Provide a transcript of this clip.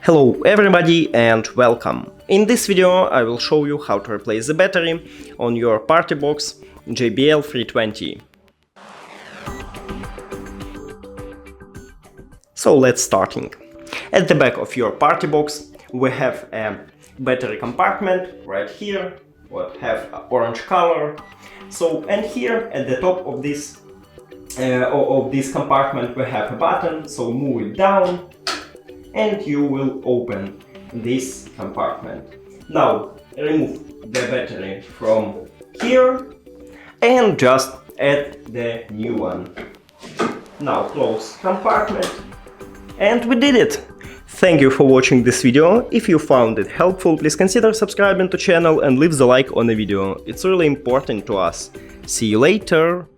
Hello everybody and welcome! In this video I will show you how to replace the battery on your PARTYBOX JBL 320. So let's starting. At the back of your PARTYBOX we have a battery compartment right here, what have orange color. And here at the top of this compartment we have a button, so move it down and you will open this compartment. Now remove the battery from here and just add the new one. Now close compartment, and we did it! Thank you for watching this video. If you found it helpful, please consider subscribing to channel and leave the like on the video. It's really important to us. See you later!